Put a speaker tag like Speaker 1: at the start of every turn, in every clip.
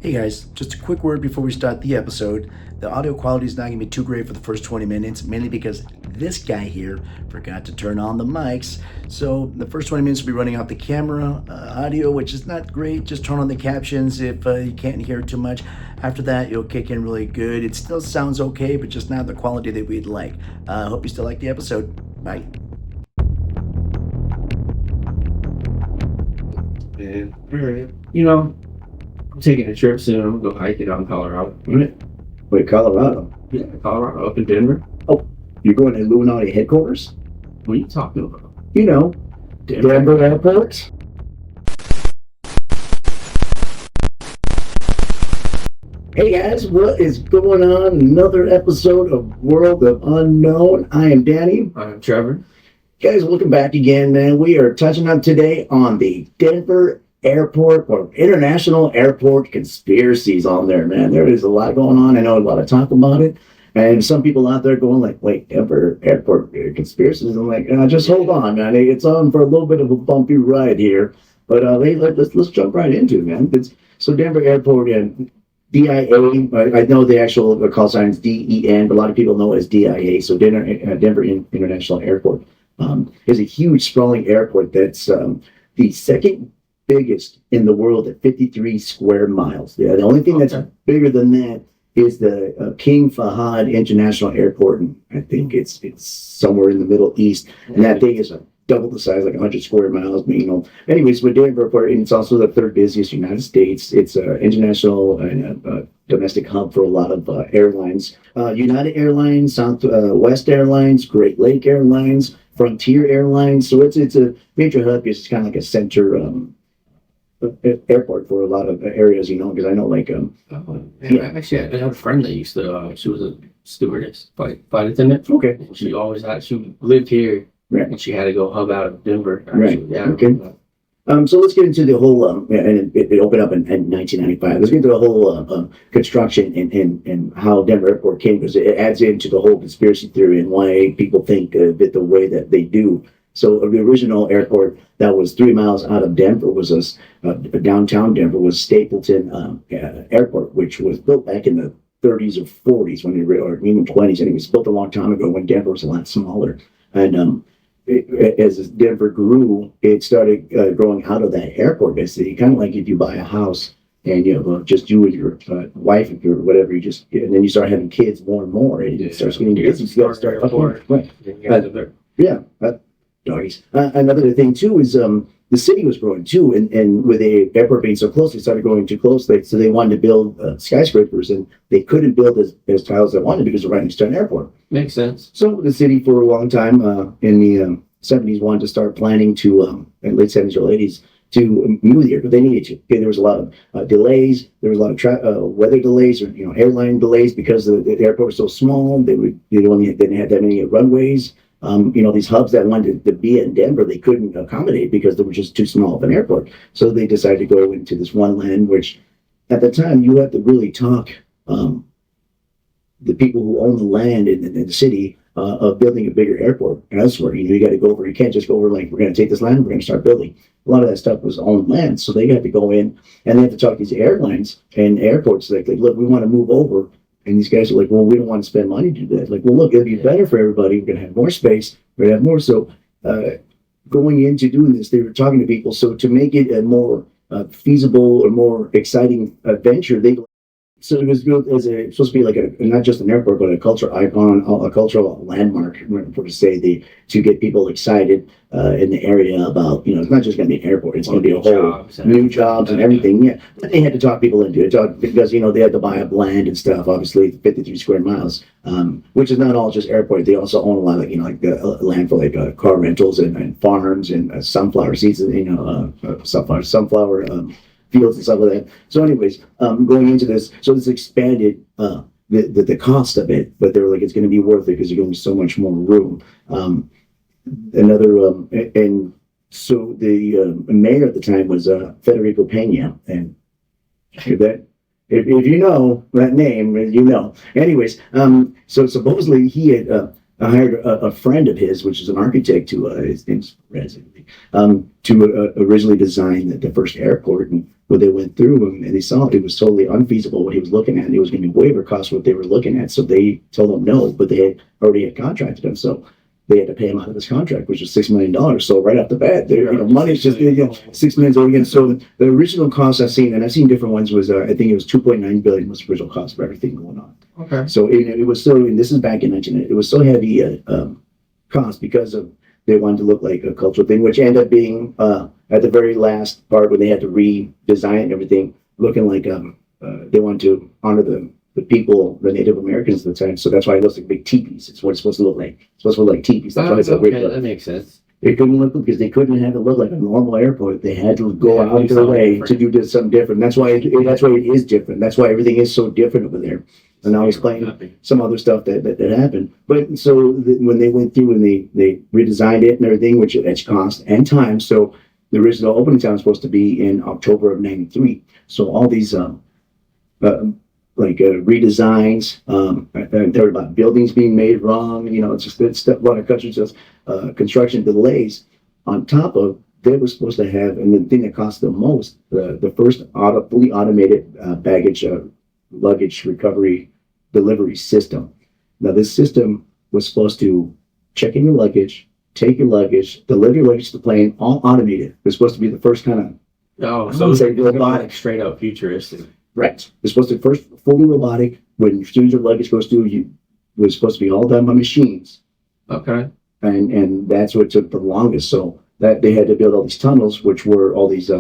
Speaker 1: Hey guys, just a quick word before we start the episode. The audio quality is not going to be too great for the first 20 minutes, mainly because this guy here forgot to turn on the mics. So the first 20 minutes will be running off the camera audio, which is not great. Just turn on the captions if you can't hear too much. After that, it'll kick in really good. It still sounds okay, but just not the quality that we'd like. Hope you still like the episode. Bye.
Speaker 2: And I'm taking a trip soon. I'm gonna go hiking out in Colorado.
Speaker 3: Wait, Colorado?
Speaker 2: Yeah, Colorado, up in Denver.
Speaker 3: Oh, you're going to Illuminati headquarters?
Speaker 2: What are you talking about?
Speaker 3: You know, Denver Airport. Hey guys, what is going on? Another episode of World of Unknown. I am Danny.
Speaker 2: I'm Trevor.
Speaker 3: Guys, welcome back again, man. We are touching on today on the Denver Airport or International Airport conspiracies on there, man. There is a lot going on. I know a lot of talk about it. And some people out there going like, wait, Denver Airport conspiracies? I'm like, just hold on, man. It's on for a little bit of a bumpy ride here. But let's jump right into it, man. So Denver Airport and DIA, I know the actual call sign is DEN, but a lot of people know it as DIA. So Denver International Airport is a huge sprawling airport that's the second biggest in the world at 53 square miles. Yeah, the only thing that's bigger than that is the King Fahd International Airport, and I think it's somewhere in the Middle East, and that thing is double the size, like 100 square miles. But, anyways, with Denver Airport, and it's also the third busiest in the United States. It's an international and domestic hub for a lot of airlines. United Airlines, Southwest Airlines, Great Lake Airlines, Frontier Airlines. So it's a major hub because it's kind of like a center airport for a lot of areas, because I know
Speaker 2: Actually, I have a friend that used to, she was a stewardess, flight attendant.
Speaker 3: Okay.
Speaker 2: She lived here,
Speaker 3: right,
Speaker 2: and she had to go hub out of Denver. Actually.
Speaker 3: Right.
Speaker 2: Yeah.
Speaker 3: Okay. So let's get into the whole, and it opened up in 1995. Let's get into the whole construction and how Denver Airport came, because it adds into the whole conspiracy theory and why people think of it the way that they do. So the original airport that was 3 miles out of Denver was downtown Denver was Stapleton Airport, which was built back in the 30s or 40s or even 20s, and it was built a long time ago when Denver was a lot smaller. And as Denver grew, it started growing out of that airport. Basically, kind of like if you buy a house and just you and your wife or whatever, and then you start having kids more and more, and it starts getting busy. You got to start right. Yeah. Doggies. Another thing too is the city was growing too, and with the airport being so close, they started growing too close. So they wanted to build skyscrapers, and they couldn't build as tall as they wanted because they're right next to an airport.
Speaker 2: Makes sense.
Speaker 3: So the city, for a long time in the 70s, wanted to start planning to late 70s or 80s to move the airport. They needed to. Okay, there was a lot of delays. There was a lot of weather delays or airline delays because the airport was so small. They didn't have that many runways. These hubs that wanted to be in Denver, they couldn't accommodate because they were just too small of an airport. So they decided to go into this one land, which at the time you have to really talk the people who own the land in the city of building a bigger airport elsewhere. You got to go over. You can't just go over like, we're going to take this land, we're going to start building. A lot of that stuff was owned land, so they had to go in and they had to talk to these airlines and airports like, look, we want to move over. And these guys are like, well, we don't want to spend money to do that. Like, well, look, it'll be better for everybody. We're going to have more space. We're going to have more. So going into doing this, they were talking to people. So to make it a more feasible or more exciting venture, so it was built as supposed to be like not just an airport, but a cultural icon, a cultural landmark, to get people excited in the area about, it's not just going to be an airport, it's going to be a whole new jobs and everything. Yeah, but they had to talk people into it because, they had to buy up land and stuff, obviously 53 square miles, which is not all just airport. They also own a lot of, land for car rentals and farms and sunflower seeds, sunflower fields and stuff like that. So anyways, going into this, so this expanded the cost of it, but they were like, it's going to be worth it because there's going to be so much more room. And so the mayor at the time was Federico Pena, and that if you know that name, Anyways, so supposedly he had I hired a friend of his, which is an architect, to his name's Rez, to originally design the first airport. And when they went through and they saw it was totally unfeasible what he was looking at. And it was going to be way over cost what they were looking at. So they told him no, but they had already contracted him. So they had to pay him out of his contract, which was $6 million. So right off the bat, money's just, $6 million over again. So the original cost I've seen, and I've seen different ones, was I think it was $2.9 billion was the original cost of everything going on.
Speaker 2: Okay.
Speaker 3: So it was so, and this is back in 1990, it was so heavy cost because of they wanted to look like a cultural thing, which ended up being at the very last part when they had to redesign it and everything, looking like they wanted to honor the people, the Native Americans at the time. So that's why it looks like big teepees. It's what it's supposed to look like. It's supposed to look like teepees. That's why it's a weird look.
Speaker 2: That makes sense.
Speaker 3: They couldn't look because they couldn't have it look like a normal airport. They had to go out of their way to do something different. That's why it is different. That's why everything is so different over there. And I was playing some other stuff that happened. But so when they went through and they redesigned it and everything, which at cost and time. So the original opening time was supposed to be in October of '93. So all these redesigns, there were about buildings being made wrong. It's a lot of construction delays. On top of they were supposed to have, and the thing that cost the most, the first fully automated luggage recovery delivery system. Now this system was supposed to check in your luggage, take your luggage, deliver your luggage to the plane, all automated. It was supposed to be the first kind of
Speaker 2: so it's robotic, straight up futuristic.
Speaker 3: Right. It's supposed to first fully robotic. When as soon as your luggage goes through, it was supposed to be all done by machines.
Speaker 2: Okay.
Speaker 3: And that's what took the longest. So that they had to build all these tunnels, which were all these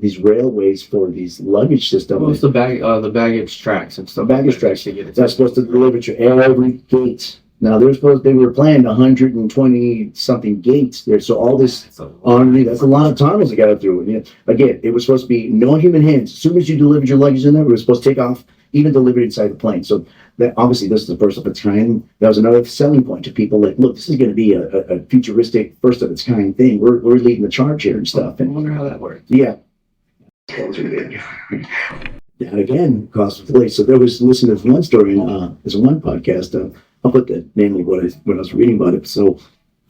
Speaker 3: these railways for these luggage systems.
Speaker 2: What's the baggage tracks and stuff?
Speaker 3: Baggage tracks. That's supposed to deliver to every gate. Now they were planned 120 something gates there. So all this underneath, that's a lot of tunnels they got to through. And again, it was supposed to be no human hands. As soon as you delivered your luggage in there, it was supposed to take off, even delivered inside the plane. So that obviously this is the first of its kind. That was another selling point to people. Like, look, this is going to be a futuristic, first of its kind thing. We're leading the charge here and stuff. And
Speaker 2: I wonder how that works.
Speaker 3: Yeah. And again, cost of delay. So there was listening to one story, there's one podcast. I'll put the name of when I was reading about it. So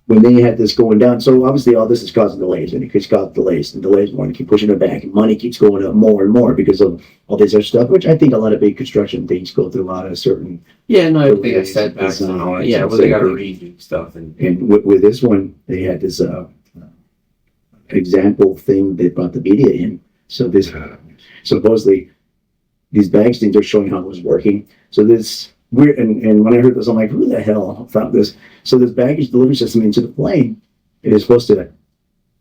Speaker 3: when they had this going down, so obviously all this is causing delays, and it keeps causing delays and delays more, and keep pushing it back, and money keeps going up more and more because of all this other stuff, which I think a lot of big construction things go through a lot of certain.
Speaker 2: Yeah, no, I think I said back. Yeah, well, they got to redo stuff, and
Speaker 3: with this one, they had this example thing that brought the media in. So this supposedly these bags things are showing how it was working. So this. Weird, and when I heard this, I'm like, who the hell thought this? So this baggage delivery system into the plane, it is supposed to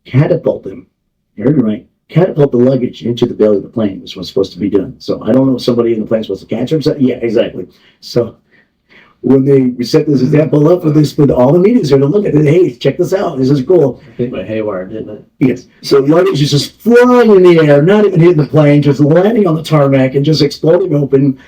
Speaker 3: catapult them. You heard me right. Catapult the luggage into the belly of the plane is what's supposed to be done. So I don't know if somebody in the plane is supposed to catch them. Yeah, exactly. So when they set this example up with all the meetings there to look at it, hey, check this out. This is cool.
Speaker 2: I think my haywire, didn't it?
Speaker 3: Yes. So luggage is just flying in the air, not even hitting the plane, just landing on the tarmac and just exploding open.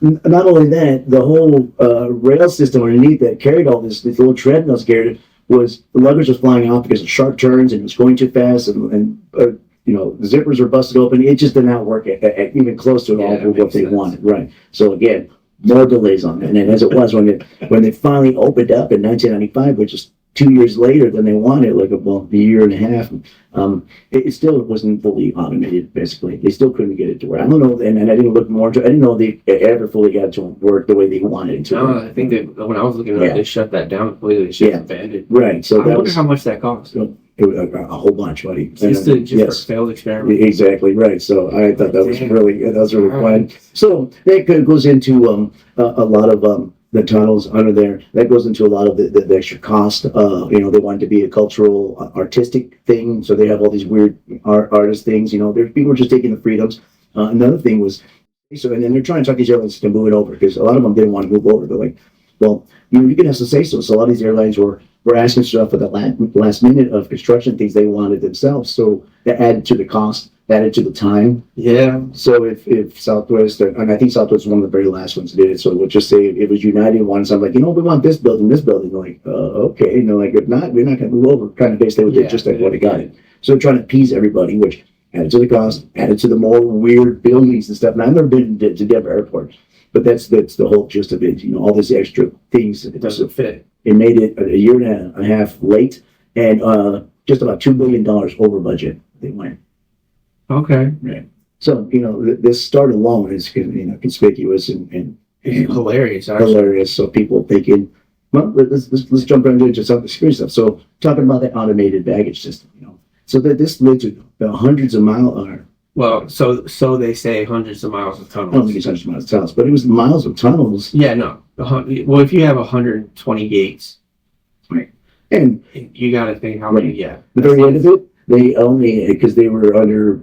Speaker 3: Not only that, the whole rail system underneath that carried all these little treadmills carried it, was the luggage was flying off because of sharp turns and it was going too fast and the zippers were busted open. It just did not work at even close to all what they wanted. Right. So again, more delays on it. And then as it was when they finally opened up in 1995, which is 2 years later than they wanted, like a year and a half, it still wasn't fully automated. Basically, they still couldn't get it to work. I don't know, and I didn't look more into. I didn't know they ever fully got it to work the way they wanted it to.
Speaker 2: No, I think that when I was looking at it, they shut that down completely. They just abandoned.
Speaker 3: Right. So
Speaker 2: I wonder how much that cost.
Speaker 3: It was a whole bunch, buddy.
Speaker 2: Just a failed experiment.
Speaker 3: Exactly right. So I thought that was really fun. So that goes into a lot of the tunnels under there. That goes into a lot of the extra cost. They wanted to be a cultural, artistic thing, so they have all these weird artist things. There's people were just taking the freedoms. Another thing was, and then they're trying to talk these airlines to move it over because a lot of them didn't want to move over. They're like, well, you can have to say so. So a lot of these airlines were asking stuff at the last minute of construction things they wanted themselves. So that added to the cost, added to the time.
Speaker 2: Yeah.
Speaker 3: So if Southwest, and I think Southwest was one of the very last ones that did it. So we'll just say it was United wanted something like, we want this building. Like, okay. Like, if not, we're not going to move over. Kind of basically what just like what they got it. So they're trying to appease everybody, which added to the cost, added to the more weird buildings and stuff. And I've never been to Denver Airport. but that's the whole gist of it. All these extra things.
Speaker 2: It doesn't fit.
Speaker 3: It made it a year and a half late, and just about $2 billion over budget. They went.
Speaker 2: Okay.
Speaker 3: Right. So this start alone is conspicuous and
Speaker 2: Hilarious. Actually.
Speaker 3: hilarious. So people thinking, well, let's jump right into some serious stuff. So talking about that automated baggage system, so that this led to hundreds of miles.
Speaker 2: Well, so they say hundreds of miles of
Speaker 3: I don't think
Speaker 2: tunnels.
Speaker 3: it's hundreds of miles of tunnels, but it was miles of tunnels.
Speaker 2: Yeah, no. Well, if you have 120 gates,
Speaker 3: And
Speaker 2: you got to think how many. Yeah.
Speaker 3: the very end of it, they only, because they were under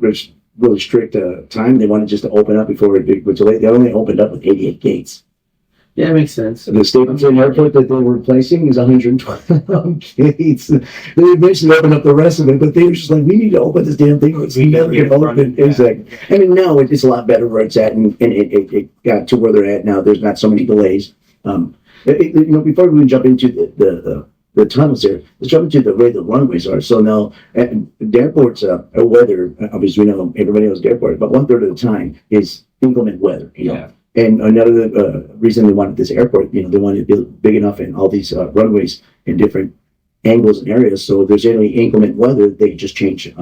Speaker 3: really strict time, they wanted just to open up before it was late. They only opened up with 88 gates.
Speaker 2: Yeah, it makes sense.
Speaker 3: The Stapleton Airport that they were replacing is 112 gates. They eventually opened up the rest of it, but they were just like, we need to open this damn thing. It's never
Speaker 2: get
Speaker 3: going to
Speaker 2: running,
Speaker 3: open.
Speaker 2: yeah.
Speaker 3: Exactly. I mean, now it's a lot better where it's at, and it got to where they're at now. There's not so many delays. Before we even jump into the tunnels here, let's jump into the way the runways are. So now, the airport's weather, obviously, we know everybody knows the airport, but 1/3 of the time is inclement weather.
Speaker 2: Yeah.
Speaker 3: And another reason they wanted this airport, they wanted to build big enough and all these runways in different angles and areas. So if there's any inclement weather, they just change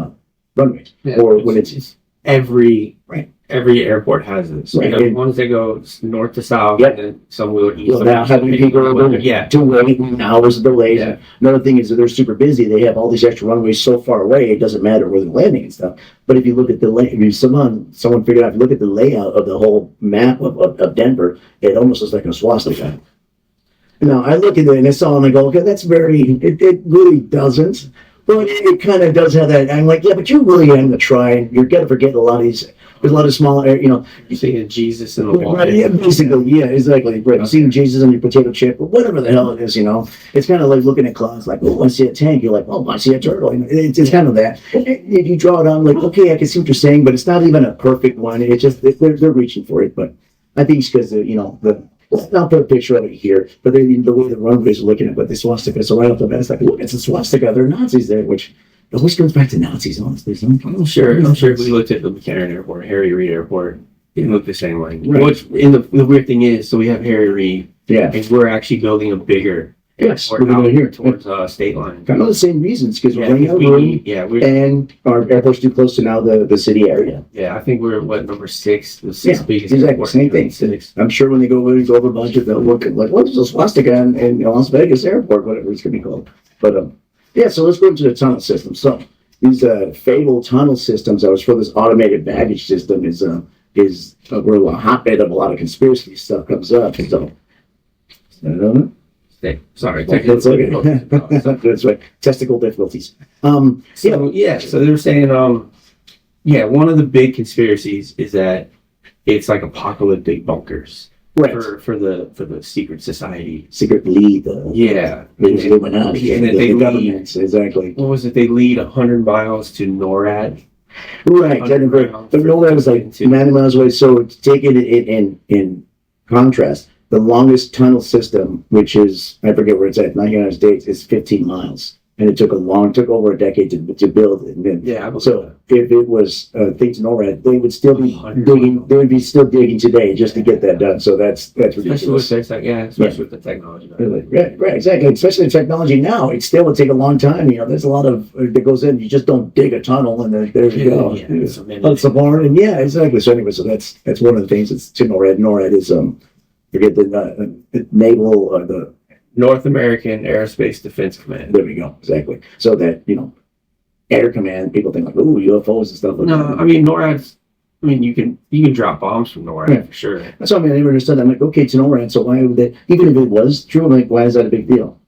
Speaker 3: runways.
Speaker 2: Yeah,
Speaker 3: Or when it's
Speaker 2: every
Speaker 3: Right.
Speaker 2: every airport has this.
Speaker 3: Right.
Speaker 2: You know, ones that go north to south,
Speaker 3: Yep.
Speaker 2: and then some will east.
Speaker 3: well, now having people
Speaker 2: Yeah.
Speaker 3: to wait hours of delays.
Speaker 2: Yeah.
Speaker 3: Another thing is that they're super busy. They have all these extra runways so far away, it doesn't matter where they're landing and stuff. But if you look at someone figured out, if you look at the layout of the whole map of Denver, it almost looks like a swastika. Now I look at it and I saw and I go, okay, that's it really doesn't. But it kind of does have that. I'm like, yeah, but you really have to try. You're going to forget a lot of these. There's a lot of small,
Speaker 2: You're seeing Jesus in the wall.
Speaker 3: Right, yeah, basically, yeah, exactly. Right. Seeing Jesus on your potato chip, or whatever the hell it is, It's kind of like looking at clouds, like, oh, I see a tank. You're like, oh, I see a turtle. It's kind of that. If you draw it on, like, okay, I can see what you're saying, but it's not even a perfect one. It's just, they're reaching for it. But I think it's because, I'll put a picture of it here, but the way the runways are looking at what the swastika, so right off the bat, it's like, look, it's a swastika. There are Nazis there, which always comes back to Nazis, honestly. So
Speaker 2: I'm sure if we looked at the McCarran Airport, Harry Reid Airport, it looked the same way.
Speaker 3: Right.
Speaker 2: Which, the weird thing is, so we have Harry Reid,
Speaker 3: yeah.
Speaker 2: and we're actually building a bigger
Speaker 3: Yes,
Speaker 2: airport
Speaker 3: we're
Speaker 2: out
Speaker 3: doing it here.
Speaker 2: towards state line.
Speaker 3: Kind of the same reasons, because we're
Speaker 2: Yeah,
Speaker 3: running out of room,
Speaker 2: we're
Speaker 3: and our airport's too close to now the city area.
Speaker 2: I think we're number 6, the sixth
Speaker 3: Yeah,
Speaker 2: biggest
Speaker 3: exactly,
Speaker 2: airport.
Speaker 3: same thing.
Speaker 2: Six.
Speaker 3: I'm sure when they go over budget, they'll look at like, what's a swastika in Las Vegas airport, whatever it's going to be called. But so let's go into the tunnel system. So these fabled tunnel systems that was for this automated baggage system is where a hotbed of a lot of conspiracy stuff comes up. So
Speaker 2: Sorry,
Speaker 3: that's okay. That's right. Testicle difficulties.
Speaker 2: So they were saying, one of the big conspiracies is that it's like apocalyptic bunkers
Speaker 3: Right.
Speaker 2: for the secret society.
Speaker 3: Secret lead.
Speaker 2: Yeah,
Speaker 3: The Illuminati.
Speaker 2: And that
Speaker 3: the
Speaker 2: they lead.
Speaker 3: governments. Exactly.
Speaker 2: What was it? They lead 100 miles to NORAD.
Speaker 3: Right. But NORAD was like 90 miles away. So to take it in contrast, the longest tunnel system, which is, I forget where it's at, not United States, is 15 miles. And it took over a decade to build it. And then, so if it was things in NORAD, they would still be digging. They would be still digging today just to get that done. So that's ridiculous.
Speaker 2: Especially with the technology.
Speaker 3: Right, exactly. Especially the technology now, it still would take a long time. There's a lot of that goes in. You just don't dig a tunnel and then there you go. It's a barn, and exactly. So anyway, so that's one of the things that's to NORAD. NORAD is forget the naval the
Speaker 2: North American Aerospace Defense Command.
Speaker 3: There we go. Exactly. So that, air command, people think like, ooh, UFOs and stuff like that.
Speaker 2: No, I mean, NORAD's, you can drop bombs from NORAD for sure.
Speaker 3: That's what I never understood. I'm like, okay, it's NORAD, so why would they, even if it was true, I'm like, why is that a big deal?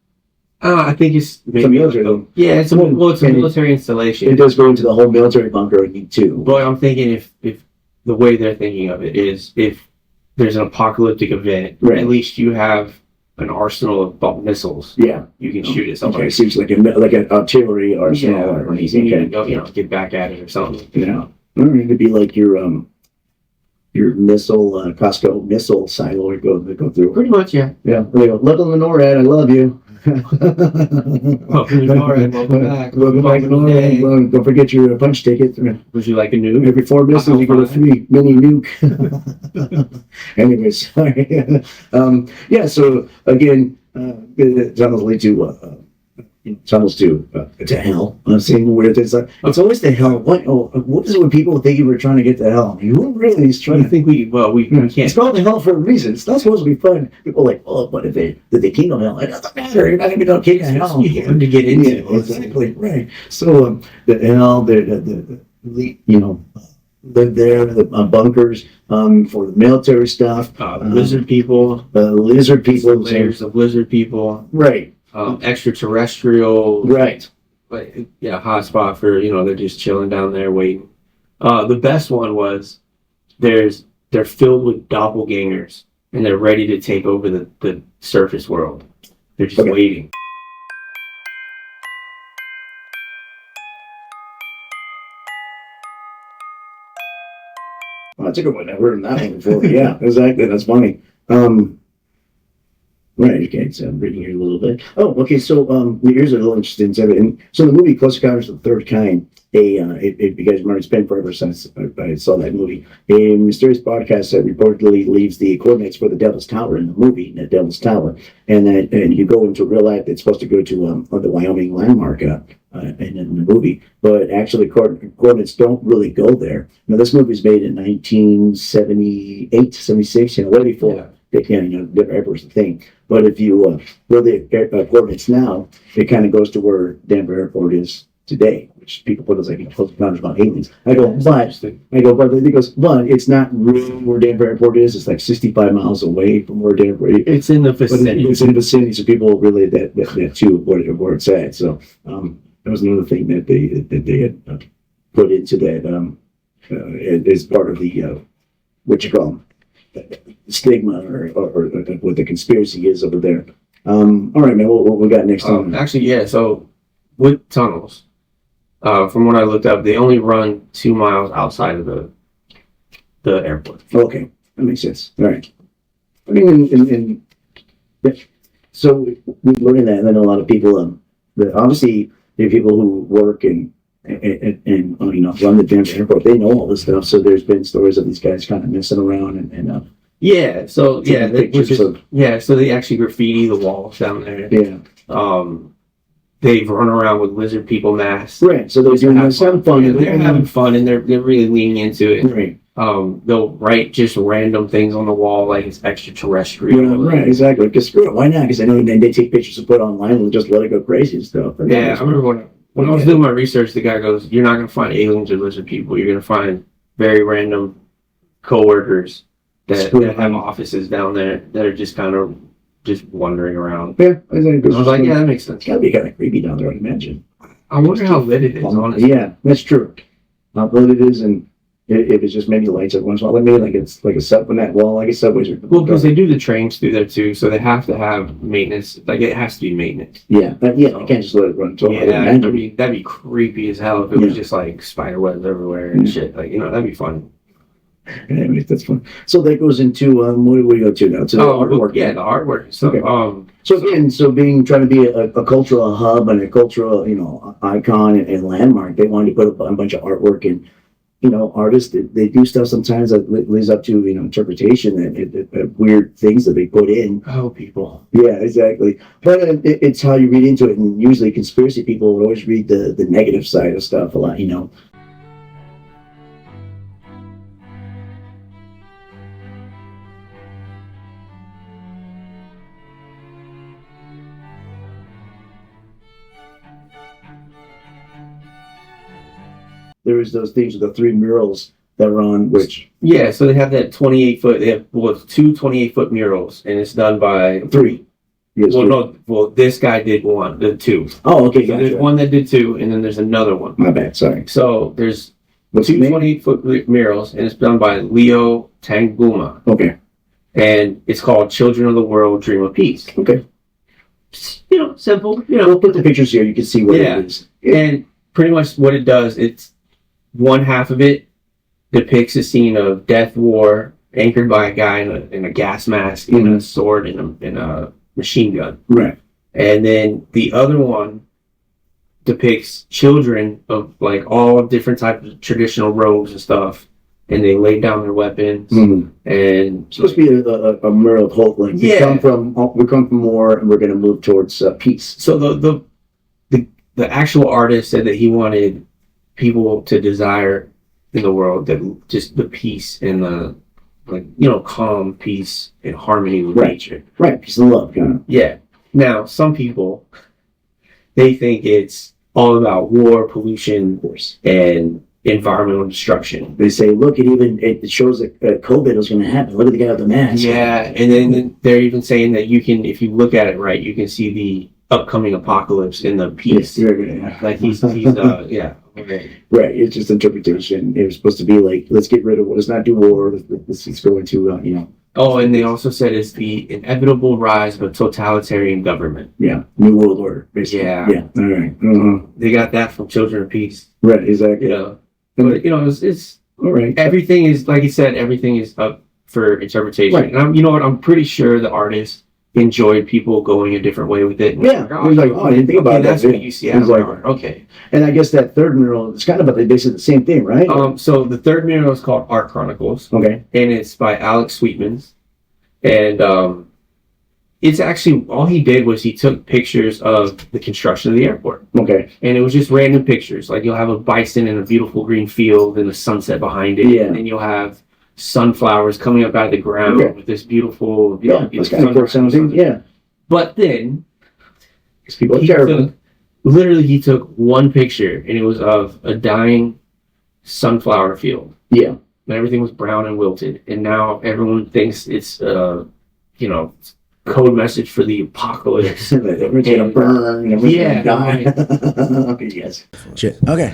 Speaker 2: I think it's maybe
Speaker 3: military.
Speaker 2: It's a military installation.
Speaker 3: It does go into the whole military bunker too.
Speaker 2: But I'm thinking if the way they're thinking of it is if there's an apocalyptic event, at least you have an arsenal of missiles. Yeah, you can shoot at somebody.
Speaker 3: Okay, seems like an artillery arsenal or anything.
Speaker 2: You can go, get back at it or something.
Speaker 3: Yeah, or it could be like your missile Costco missile silo would go through.
Speaker 2: Pretty much, yeah.
Speaker 3: Yeah, there you go. Look on the NORAD. I love you.
Speaker 2: Welcome back.
Speaker 3: Welcome back. Don't forget your punch ticket.
Speaker 2: Would you like a nuke?
Speaker 3: Every 4 missiles, you get a free mini nuke. Anyways, sorry. Yeah. So again, tunnels lead to tunnels to hell. I'm saying weird things. It's always the hell. What is it when people think you were trying to get to hell? Who really is trying?
Speaker 2: I think we can't.
Speaker 3: It's called the hell for a reason. It's not supposed to be fun. People are like, oh, but if did they king of hell? It doesn't matter. You're not gonna be no king of hell.
Speaker 2: You have to get into it.
Speaker 3: Exactly right. So the hell, the live there, the bunkers for the military stuff.
Speaker 2: Lizard people.
Speaker 3: Lizard people.
Speaker 2: Layers of lizard people.
Speaker 3: Right.
Speaker 2: Extraterrestrial.
Speaker 3: Right.
Speaker 2: But yeah, hotspot for they're just chilling down there waiting. The best one was they're filled with doppelgangers and they're ready to take over the surface world. They're just waiting.
Speaker 3: Well, that's a good one. I've heard that one before. Yeah, exactly. That's funny. Right, okay, so I'm reading here a little bit. Oh, okay, so here's a little interesting stuff. And so the movie Close Encounters of the Third Kind, you guys remember, it's been forever since I saw that movie. A mysterious broadcast that reportedly leaves the coordinates for the Devil's Tower in the movie, the Devil's Tower, and you go into real life, it's supposed to go to the Wyoming landmark in the movie, but actually coordinates don't really go there. Now, this movie's made in 1978, 76, way before. Yeah. Denver Airport's a thing. But if you go the coordinates now, it kind of goes to where Denver Airport is today, which people put as like close encounters about aliens. But it's not really where Denver Airport is. It's like 65 miles away from where Denver.
Speaker 2: It's in the vicinity.
Speaker 3: It's in the vicinity, so people relate that to where it's at. So that was another thing that they had put into that as part of the what you call them. Stigma or what the conspiracy is over there. All right, man. What we got next time?
Speaker 2: Actually, yeah. So with tunnels, from what I looked up, they only run 2 miles outside of the airport.
Speaker 3: Okay, that makes sense. All right. I mean, so we learned that, and then a lot of people, obviously, there are people who work and run the Denver airport. They know all this stuff. So there's been stories of these guys kind of messing around and
Speaker 2: yeah. So yeah, so they actually graffiti the walls down there.
Speaker 3: Yeah.
Speaker 2: They run around with lizard people masks.
Speaker 3: Right. So they're doing some fun.
Speaker 2: Yeah, they're having fun and they're really leaning into it.
Speaker 3: Right.
Speaker 2: They'll write just random things on the wall like it's extraterrestrial.
Speaker 3: Yeah, right, exactly. Because screw it, why not? Because I know they take pictures and put online and just let it go crazy and stuff.
Speaker 2: Yeah, I remember when I was doing my research, the guy goes, "You're not going to find aliens or lizard people. You're going to find very random coworkers that have offices down there that are just kind of just wandering around."
Speaker 3: Yeah, I
Speaker 2: was like, yeah, that makes sense.
Speaker 3: It's got to be kind of creepy down there, I'd imagine.
Speaker 2: I wonder how lit it is, honestly.
Speaker 3: Yeah, that's true. How lit it is, and if it's just maybe lights every once in a while, like it's like a sub on that wall, like a subways are.
Speaker 2: Well, because they do the trains through there too, so they have to have maintenance. Like it has to be maintenance.
Speaker 3: Yeah, you can't just let it run.
Speaker 2: Yeah, I mean that'd be creepy as hell if it was just like spider webs everywhere and shit. Like that'd be fun.
Speaker 3: Anyway, that's fun. So that goes into what do we go to now? To the artwork.
Speaker 2: Yeah, the artwork. So,
Speaker 3: okay. Trying to be a cultural hub and a cultural icon and landmark. They wanted to put up a bunch of artwork and. Artists, they do stuff sometimes that leads up to, interpretation and weird things that they put in.
Speaker 2: Oh, people.
Speaker 3: Yeah, exactly. But it's how you read into it. And usually conspiracy people would always read the negative side of stuff a lot, There was those things with the 3 murals that were on which...
Speaker 2: Yeah, so they have that 28-foot... They have, 2 28-foot murals, and it's done by...
Speaker 3: 3.
Speaker 2: Yes, this guy did 2.
Speaker 3: Oh, okay,
Speaker 2: so there's one that did 2, and then there's another one.
Speaker 3: My bad, sorry.
Speaker 2: So there's 2 28-foot murals, and it's done by Leo Tanguma.
Speaker 3: Okay.
Speaker 2: And it's called Children of the World, Dream of Peace.
Speaker 3: Okay.
Speaker 2: Simple.
Speaker 3: We'll put the pictures here. You can see what it is.
Speaker 2: Yeah. And pretty much what it does, it's... One half of it depicts a scene of death, war, anchored by a guy in a gas mask, and a sword and a machine gun.
Speaker 3: Right.
Speaker 2: And then the other one depicts children of like all different types of traditional robes and stuff, and they lay down their weapons. And
Speaker 3: it's supposed to be a mural of hope. Like we come from war, and we're going to move towards peace.
Speaker 2: So the actual artist said that he wanted people to desire in the world that just the peace and the calm, peace, and harmony with nature.
Speaker 3: Right, peace and love, kind of.
Speaker 2: Yeah. Now, some people, they think it's all about war, pollution, and environmental destruction.
Speaker 3: They say, look, it shows that COVID was going to happen. Look at the guy with the mask.
Speaker 2: Yeah, and then they're even saying that you can, if you look at it right, you can see the upcoming apocalypse in the peace. Like he's yeah. Okay.
Speaker 3: Right, it's just interpretation. It was supposed to be like, let's get rid of let's not do war. Let's go into
Speaker 2: Oh, and they also said it's the inevitable rise of a totalitarian government.
Speaker 3: Yeah, New World Order, basically.
Speaker 2: Yeah.
Speaker 3: All right.
Speaker 2: They got that from Children of Peace.
Speaker 3: Right, exactly.
Speaker 2: But it's
Speaker 3: all right.
Speaker 2: Everything is, like you said, everything is up for interpretation.
Speaker 3: Right.
Speaker 2: And I'm pretty sure the artist enjoyed people going a different way with it.
Speaker 3: Yeah. He was like, I didn't think about that.
Speaker 2: That's what you see out of art. Okay.
Speaker 3: And I guess that third mural, it's kind of basically the same thing, right?
Speaker 2: So the third mural is called Art Chronicles.
Speaker 3: Okay.
Speaker 2: And it's by Alex Sweetmans. And it's actually, all he did was he took pictures of the construction of the airport.
Speaker 3: Okay.
Speaker 2: And it was just random pictures. Like you'll have a bison in a beautiful green field and the sunset behind it.
Speaker 3: Yeah.
Speaker 2: And then you'll have sunflowers coming up out of the ground with this beautiful,
Speaker 3: that's kind of cool sounding. Yeah.
Speaker 2: But then
Speaker 3: people are terrible.
Speaker 2: He took one picture and it was of a dying sunflower field.
Speaker 3: Yeah.
Speaker 2: And everything was brown and wilted. And now everyone thinks it's code message for the apocalypse.
Speaker 3: Everyone's gonna burn. Everyone's gonna die.
Speaker 1: Yes. Shit. Okay.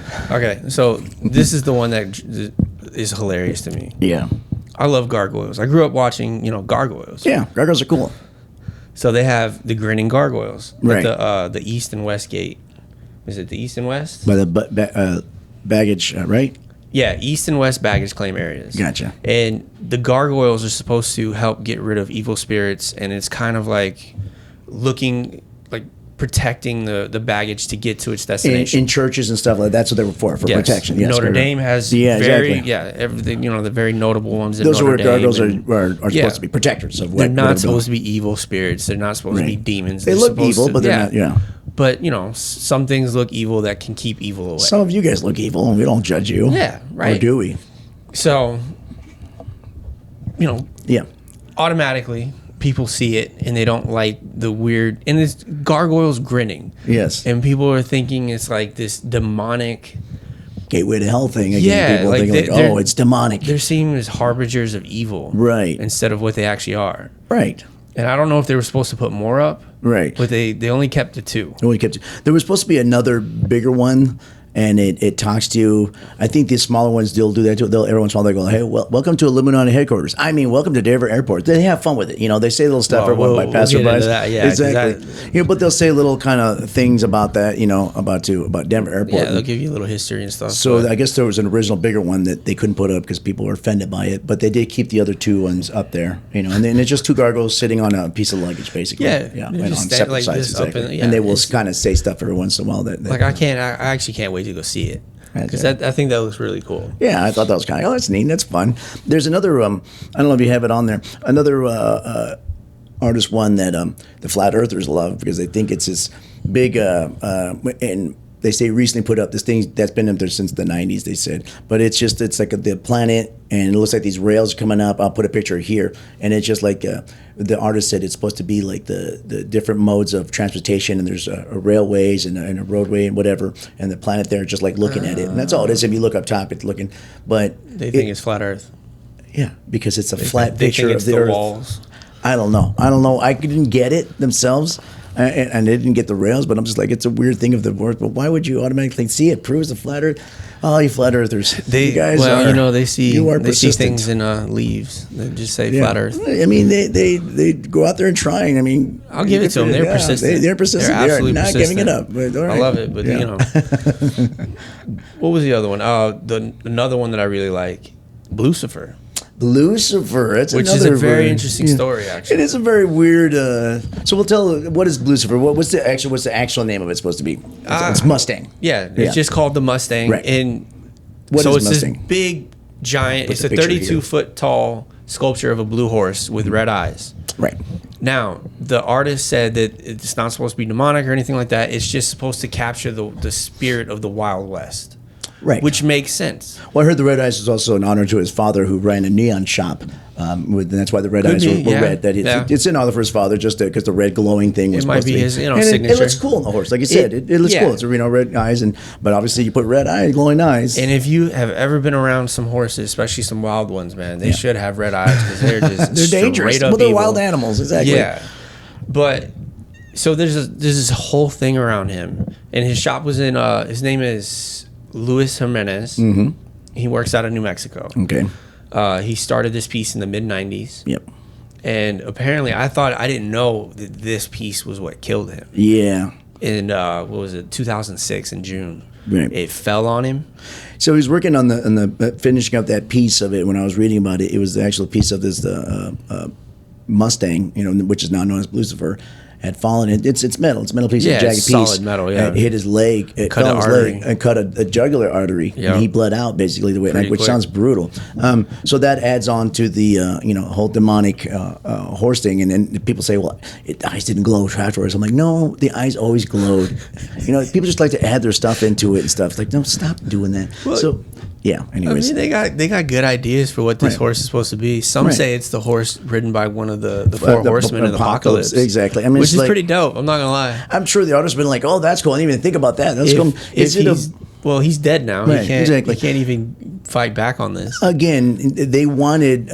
Speaker 4: So this is the one that is hilarious to me.
Speaker 1: Yeah.
Speaker 4: I love gargoyles. I grew up watching, gargoyles.
Speaker 1: Yeah, gargoyles are cool.
Speaker 4: So they have the grinning gargoyles.
Speaker 1: Right.
Speaker 4: At the East and West gate. Is it the East and West?
Speaker 1: By the baggage, right?
Speaker 4: Yeah, East and West baggage claim areas.
Speaker 1: Gotcha.
Speaker 4: And the gargoyles are supposed to help get rid of evil spirits, and it's kind of like protecting the baggage to get to its destination.
Speaker 1: In churches and stuff like that, that's what they were for protection. Yes,
Speaker 4: Notre Dame has everything, the very notable ones.
Speaker 1: Those
Speaker 4: Notre
Speaker 1: are where gargoyles
Speaker 4: Dame
Speaker 1: are supposed to be protectors of.
Speaker 4: They're not supposed to be evil spirits. They're not supposed to be demons.
Speaker 1: They look evil, but they're not. Yeah.
Speaker 4: But some things look evil that can keep evil away.
Speaker 1: Some of you guys look evil, and we don't judge you.
Speaker 4: Yeah, right.
Speaker 1: Or do we?
Speaker 4: So,
Speaker 1: yeah,
Speaker 4: automatically people see it and they don't like the weird, and it's gargoyles grinning.
Speaker 1: Yes.
Speaker 4: And people are thinking it's like this demonic
Speaker 1: gateway to hell thing. Again.
Speaker 4: Yeah,
Speaker 1: people thinking it's demonic.
Speaker 4: They're seen as harbingers of evil,
Speaker 1: right?
Speaker 4: Instead of what they actually are,
Speaker 1: right?
Speaker 4: And I don't know if they were supposed to put more up,
Speaker 1: right?
Speaker 4: But they only kept the two.
Speaker 1: There was supposed to be another bigger one. And it talks to you. I think these smaller ones still do that too. Every once in a while they go, "Hey, welcome to Illuminati headquarters." I mean, welcome to Denver Airport. They have fun with it. They say little stuff by passerbys.
Speaker 4: Yeah,
Speaker 1: exactly. But they'll say little kind of things about that. About Denver Airport.
Speaker 4: Yeah, they'll give you a little history and stuff.
Speaker 1: So I guess there was an original bigger one that they couldn't put up because people were offended by it. But they did keep the other two ones up there. And then it's just two gargoyles sitting on a piece of luggage, basically.
Speaker 4: Yeah,
Speaker 1: and on separate
Speaker 4: like
Speaker 1: sides. Exactly. And they will kind of say stuff every once in a while that
Speaker 4: I actually can't wait to go see it. Because I think that looks really cool.
Speaker 1: Yeah, I thought that was kind of, that's neat. That's fun. There's another, I don't know if you have it on there, another artist one that the Flat Earthers love because they think it's this big, and they say recently put up this thing that's been up there since the 90s, they said. But it's like the planet, and it looks like these rails coming up. I'll put a picture here. And it's just like the artist said it's supposed to be like the different modes of transportation. And there's a railways and a roadway and whatever. And the planet there just like looking at it. And that's all it is. If you look up top, it's looking. But
Speaker 4: they think it's flat Earth.
Speaker 1: Yeah, because it's a flat picture of the Earth.
Speaker 4: Walls.
Speaker 1: I don't know. I didn't get it themselves. And they didn't get the rails, but I'm just like, it's a weird thing of the word. But why would you automatically see it? Proves the flat Earth. Oh, you flat earthers! They
Speaker 4: see things in leaves. They just say flat Earth.
Speaker 1: I mean, they go out there and trying. I mean,
Speaker 4: I'll give it to them. They're persistent.
Speaker 1: They're persistent.
Speaker 4: They're absolutely
Speaker 1: not
Speaker 4: persistent.
Speaker 1: giving it up. But,
Speaker 4: I love it, but what was the other one? Another one that I really like, Lucifer.
Speaker 1: Lucifer. That's
Speaker 4: which is
Speaker 1: another
Speaker 4: a very
Speaker 1: word.
Speaker 4: interesting story, actually.
Speaker 1: It is a very weird. So we'll tell. What is Lucifer? What's the actual name of it supposed to be? It's Mustang.
Speaker 4: Yeah, it's just called the Mustang.
Speaker 1: Right.
Speaker 4: And
Speaker 1: What
Speaker 4: so
Speaker 1: is
Speaker 4: it's
Speaker 1: Mustang?
Speaker 4: this big, giant. It's
Speaker 1: the
Speaker 4: a
Speaker 1: picture
Speaker 4: 32-foot tall sculpture of a blue horse with red eyes.
Speaker 1: Right.
Speaker 4: Now, the artist said that it's not supposed to be demonic or anything like that. It's just supposed to capture the spirit of the Wild West.
Speaker 1: Right.
Speaker 4: Which makes sense.
Speaker 1: Well, I heard the red eyes was also an honor to his father, who ran a neon shop. And that's why the red eyes were
Speaker 4: yeah.
Speaker 1: red. It's an honor for his father, just because the red glowing thing was
Speaker 4: It might
Speaker 1: supposed
Speaker 4: be
Speaker 1: to be
Speaker 4: his,
Speaker 1: and
Speaker 4: signature.
Speaker 1: It looks cool on the horse, like you said. It looks
Speaker 4: yeah.
Speaker 1: cool. It's red eyes, but obviously you put red eyes, glowing eyes.
Speaker 4: And if you have ever been around some horses, especially some wild ones, man, they should have red eyes because they're just
Speaker 1: they're dangerous.
Speaker 4: straight up
Speaker 1: Well, they're
Speaker 4: evil.
Speaker 1: wild animals, exactly.
Speaker 4: Yeah, but so there's this whole thing around him, and his shop was in. His name is Luis Jimenez.
Speaker 1: Mm-hmm.
Speaker 4: He works out of New Mexico.
Speaker 1: Okay.
Speaker 4: He started this piece in the mid '90s.
Speaker 1: Yep.
Speaker 4: And apparently, I didn't know that this piece was what killed him.
Speaker 1: Yeah.
Speaker 4: In what was it, 2006 in June?
Speaker 1: Right.
Speaker 4: It fell on him.
Speaker 1: So he's working on the finishing up that piece of it. When I was reading about it, it was the actual piece of this Mustang, which is now known as Lucifer, had fallen. It's metal. It's a metal piece.
Speaker 4: Yeah,
Speaker 1: a jagged
Speaker 4: it's
Speaker 1: piece.
Speaker 4: solid metal, yeah.
Speaker 1: It hit his leg. It
Speaker 4: Cut
Speaker 1: fell
Speaker 4: an
Speaker 1: his
Speaker 4: artery.
Speaker 1: leg and cut a jugular artery.
Speaker 4: Yep.
Speaker 1: And he bled out basically the way,
Speaker 4: Pretty
Speaker 1: which
Speaker 4: quick.
Speaker 1: sounds brutal. So that adds on to the whole demonic horse thing. And then people say, well, the eyes didn't glow afterwards. I'm like, no, the eyes always glowed. People just like to add their stuff into it and stuff. It's like, no, stop doing that. So. Yeah. Anyways,
Speaker 4: I mean, they got good ideas for what this horse is supposed to be. Some say it's the horse ridden by one of the four horsemen of the apocalypse.
Speaker 1: Exactly. I mean,
Speaker 4: which
Speaker 1: it's
Speaker 4: is
Speaker 1: like,
Speaker 4: pretty dope. I'm not gonna lie.
Speaker 1: I'm sure the artist's been like, "Oh, that's cool. I didn't even think about that. That's cool."
Speaker 4: Well, he's dead now.
Speaker 1: Right,
Speaker 4: He can't.
Speaker 1: exactly.
Speaker 4: He can't even fight back on this.
Speaker 1: Again, they wanted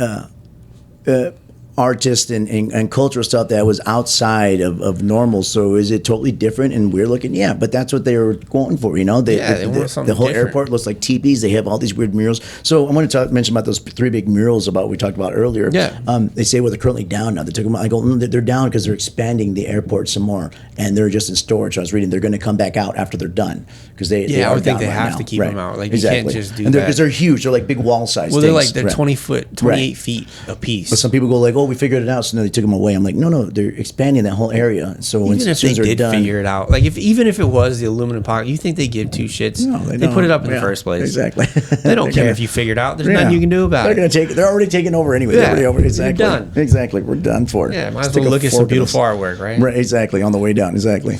Speaker 1: artists and cultural stuff that was outside of normal. So is it totally different and weird looking? Yeah, but that's what they were going for. They
Speaker 4: want something
Speaker 1: the whole
Speaker 4: different.
Speaker 1: airport looks like teepees. They have all these weird murals. So I want to mention about those three big murals we talked about earlier.
Speaker 4: Yeah.
Speaker 1: They say, well, they're currently down now. They took them out. I go, they're down because they're expanding the airport some more, and they're just in storage. I was reading they're going to come back out after they're done because they
Speaker 4: I
Speaker 1: are
Speaker 4: would think
Speaker 1: down
Speaker 4: they
Speaker 1: right
Speaker 4: have
Speaker 1: now.
Speaker 4: to keep them out. Like, you
Speaker 1: exactly.
Speaker 4: can't just do
Speaker 1: and
Speaker 4: that.
Speaker 1: because they're huge. They're like big wall size.
Speaker 4: Well, they're 20
Speaker 1: foot,
Speaker 4: 28 feet a piece.
Speaker 1: But some people go like, "Oh, we figured it out," so now they took them away. I'm like, no, they're expanding that whole area. So
Speaker 4: Even if
Speaker 1: soon
Speaker 4: they
Speaker 1: as they're
Speaker 4: did
Speaker 1: done,
Speaker 4: figure it out, like even if it was the aluminum pocket, you think they give two shits?
Speaker 1: No,
Speaker 4: they
Speaker 1: don't.
Speaker 4: put it up in the
Speaker 1: Yeah,
Speaker 4: first place.
Speaker 1: Exactly.
Speaker 4: They don't care if you figured it out. There's
Speaker 1: Yeah.
Speaker 4: nothing you can do about
Speaker 1: They're
Speaker 4: it.
Speaker 1: going to take it. They're already taking over anyway.
Speaker 4: Yeah,
Speaker 1: They're already over.
Speaker 4: you're
Speaker 1: Exactly.
Speaker 4: done.
Speaker 1: Exactly. We're done for it.
Speaker 4: Yeah, might as
Speaker 1: Stick
Speaker 4: well
Speaker 1: a
Speaker 4: look at some
Speaker 1: fork in
Speaker 4: beautiful
Speaker 1: us.
Speaker 4: artwork, right?
Speaker 1: Right. Exactly. On the way down. Exactly.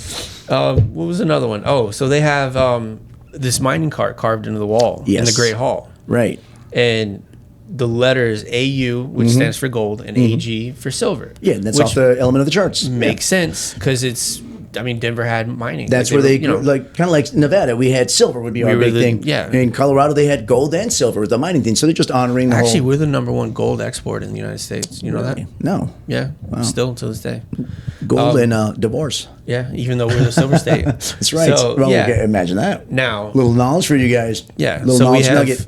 Speaker 4: What was another one? Oh, so they have this mining cart carved into the wall in
Speaker 1: Yes.
Speaker 4: the Great Hall,
Speaker 1: Right.
Speaker 4: and the letters AU, which stands for gold, and AG for silver.
Speaker 1: Yeah, and that's
Speaker 4: which
Speaker 1: off the element of the charts.
Speaker 4: makes sense because it's. I mean, Denver had mining.
Speaker 1: That's
Speaker 4: Like,
Speaker 1: where they
Speaker 4: were,
Speaker 1: like kind of like Nevada. We had silver would be our
Speaker 4: were
Speaker 1: big
Speaker 4: the-
Speaker 1: thing.
Speaker 4: yeah.
Speaker 1: In Colorado, they had gold and silver with the mining thing. So they're just honoring the
Speaker 4: Actually,
Speaker 1: whole.
Speaker 4: we're the number one gold export in the United States. You know that?
Speaker 1: No,
Speaker 4: Yeah, still to this day.
Speaker 1: gold and divorce.
Speaker 4: Yeah, even though we're the silver state.
Speaker 1: That's right.
Speaker 4: So,
Speaker 1: well,
Speaker 4: yeah.
Speaker 1: okay, imagine that.
Speaker 4: Now,
Speaker 1: Little knowledge for you guys.
Speaker 4: yeah.
Speaker 1: Little
Speaker 4: So we
Speaker 1: knowledge
Speaker 4: have,
Speaker 1: nugget.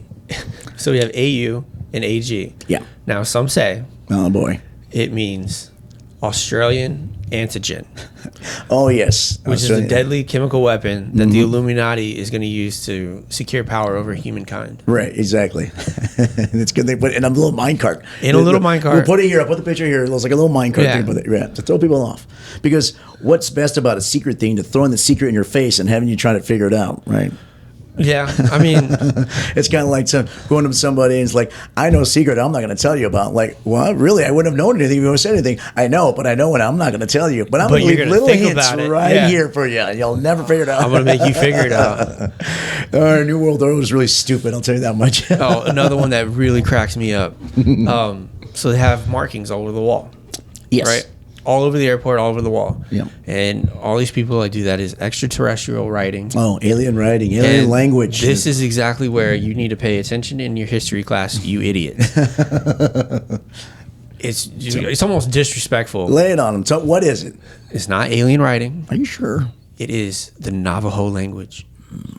Speaker 4: so we have AU and AG.
Speaker 1: Yeah.
Speaker 4: Now, some say
Speaker 1: Oh boy.
Speaker 4: it means Australian antigen,
Speaker 1: Oh yes.
Speaker 4: which is a
Speaker 1: Australian.
Speaker 4: deadly chemical weapon that the Illuminati is going to use to secure power over humankind.
Speaker 1: Right, exactly. It's good they put it in a little minecart.
Speaker 4: In a little minecart.
Speaker 1: We'll put it here. I'll put the picture here. It looks like a little minecart
Speaker 4: Yeah.
Speaker 1: thing, to throw people off. Because what's best about a secret thing to throwing the secret in your face and having you trying to figure it out, right?
Speaker 4: Yeah, I mean,
Speaker 1: It's kind of like going to somebody and it's like, I know a secret I'm not going to tell you about. Like, well, really, I wouldn't have known anything if you would have said anything. I know, but I know and I'm not going to tell you. But I'm
Speaker 4: But
Speaker 1: going to
Speaker 4: you're
Speaker 1: leave
Speaker 4: gonna
Speaker 1: little
Speaker 4: think
Speaker 1: hints
Speaker 4: about it.
Speaker 1: right
Speaker 4: Yeah.
Speaker 1: here for you. You'll never figure it out.
Speaker 4: I'm going to make you figure it out.
Speaker 1: Our New World Order was really stupid. I'll tell you that much.
Speaker 4: Oh, another one that really cracks me up. So they have markings all over the wall.
Speaker 1: Yes.
Speaker 4: Right? All over the airport, all over the wall.
Speaker 1: Yeah.
Speaker 4: And all these people that do that is extraterrestrial writing.
Speaker 1: Oh, alien writing, alien
Speaker 4: And
Speaker 1: language.
Speaker 4: This is exactly where you need to pay attention in your history class, you idiot. It's almost disrespectful.
Speaker 1: Lay it on them. So what is it?
Speaker 4: It's not alien writing.
Speaker 1: Are you sure?
Speaker 4: It is the Navajo language.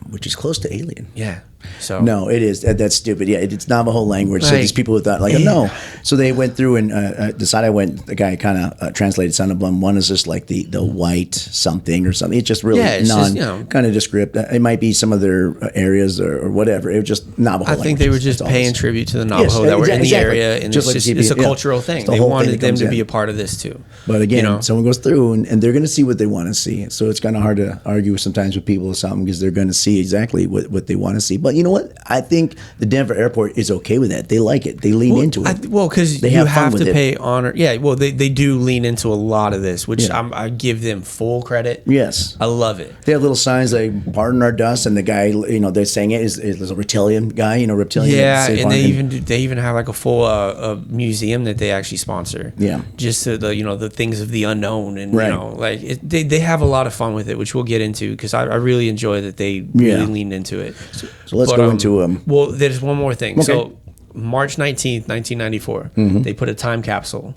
Speaker 1: Which is close to alien.
Speaker 4: Yeah. So
Speaker 1: No, it is. That's stupid. Yeah, it's Navajo language. So
Speaker 4: Like,
Speaker 1: these people who thought, like, no. So they went through and the side I went, the guy kind of translated some of them. One is just like the white something or something. It's just really
Speaker 4: it's just, you know,
Speaker 1: kind of descript. It might be some of their areas or whatever. It was just Navajo
Speaker 4: I think they were just paying tribute to the Navajo that were in the area, and it's a cultural thing. They wanted them to be a part of this too.
Speaker 1: But again,
Speaker 4: you know?
Speaker 1: someone goes through and they're going to see what they want to see. So it's kind of hard to argue sometimes with people or something because they're going to see exactly what they want to see. But you know what? I think the Denver airport is okay with that. They like it. They lean into it.
Speaker 4: Because you have to pay honor. Yeah, well, they do lean into a lot of this, which I give them full credit.
Speaker 1: Yes.
Speaker 4: I love it.
Speaker 1: They have little signs like "Pardon our dust," and the guy, you know, they're saying it is a reptilian guy, you know, reptilian.
Speaker 4: Yeah, and they even have like a full museum that they actually sponsor.
Speaker 1: Yeah.
Speaker 4: Just to the things of the unknown, and you know, like they have a lot of fun with it, which we'll get into because I really enjoy that they really leaned into it.
Speaker 1: So let's go into
Speaker 4: Well, there's one more thing.
Speaker 1: Okay.
Speaker 4: So March 19th, 1994, they put a time capsule